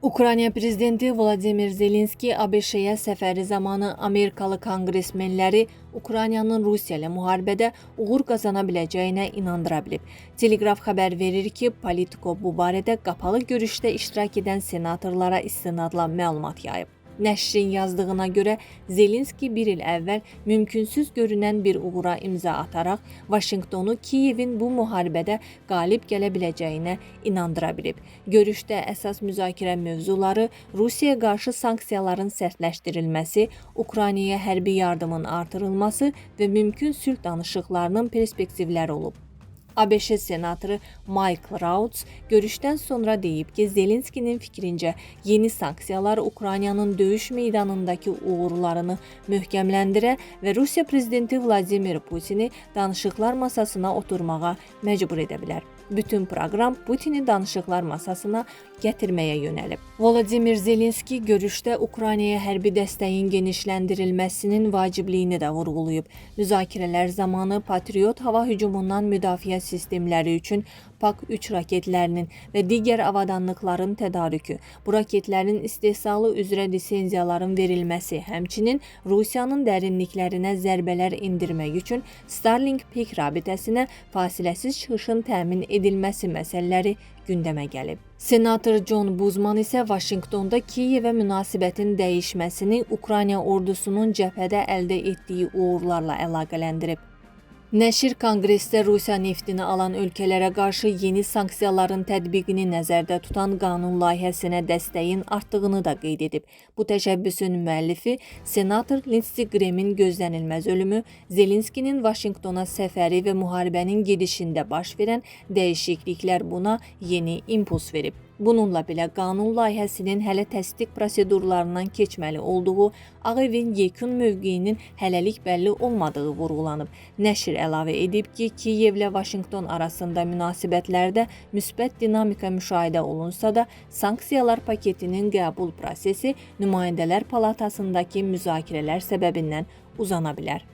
Ukrayna prezidenti Vladimir Zelenski ABŞ-yə səfəri zamanı Amerikalı konqresmenləri Ukraynanın Rusiya ilə müharibədə uğur qazana biləcəyinə inandıra bilib. Telegraf xəbər verir ki, Politico bu barədə qapalı görüşdə iştirak edən senatorlara istinadla məlumat yayıb. Nəşrin yazdığına görə Zelenski bir il əvvəl mümkünsüz görünən bir uğura imza ataraq Vaşinqtonu Kiyevin bu müharibədə qalib gələ biləcəyinə inandıra bilib. Görüşdə əsas müzakirə mövzuları Rusiyaya qarşı sanksiyaların sərtləşdirilməsi, Ukraynaya hərbi yardımın artırılması və mümkün sülh danışıqlarının perspektivləri olub. ABŞ senatoru Michael Rauts görüşdən sonra deyib ki, Zelenskinin fikrincə yeni sanksiyalar Ukraynanın döyüş meydanındakı uğurlarını möhkəmləndirə və Rusiya prezidenti Vladimir Putini danışıqlar masasına oturmağa məcbur edə bilər. Bütün proqram Putini danışıqlar masasına gətirməyə yönəlib. Vladimir Zelenski görüşdə Ukraynaya hərbi dəstəyin genişləndirilməsinin vacibliyini də vurğulayıb. Müzakirələr zamanı Patriot hava hücumundan müdafiə sistemləri üçün PAK-3 raketlərinin və digər avadanlıqların tədarükü, bu raketlərin istehsalı üzrə lisenziyaların verilməsi, həmçinin Rusiyanın dərinliklərinə zərbələr indirmək üçün Starlink pik rabitəsinə fasiləsiz çıxışın təmin edilməsi məsələləri gündəmə gəlib. Senator John Buzman isə Vaşinqtonda Kiyevə münasibətin dəyişməsini Ukrayna ordusunun cəbhədə əldə etdiyi uğurlarla əlaqələndirib. Nəşr Konqresdə Rusiya neftini alan ölkələrə qarşı yeni sanksiyaların tətbiqini nəzərdə tutan qanun layihəsinə dəstəyin artdığını da qeyd edib. Bu təşəbbüsün müəllifi senator Lindsey Graham'in gözlənilməz ölümü, Zelenskinin Vaşinqtona səfəri və müharibənin gedişində baş verən dəyişikliklər buna yeni impuls verib. Bununla belə qanun layihəsinin hələ təsdiq prosedurlarından keçməli olduğu, Ağ Evin yekun mövqeyinin hələlik bəlli olmadığı vurğulanıb. Nəşr əlavə edib ki, Kiyevlə Vaşinqton arasında münasibətlərdə müsbət dinamika müşahidə olunsa da, sanksiyalar paketinin qəbul prosesi Nümayəndələr Palatasındakı müzakirələr səbəbindən uzana bilər.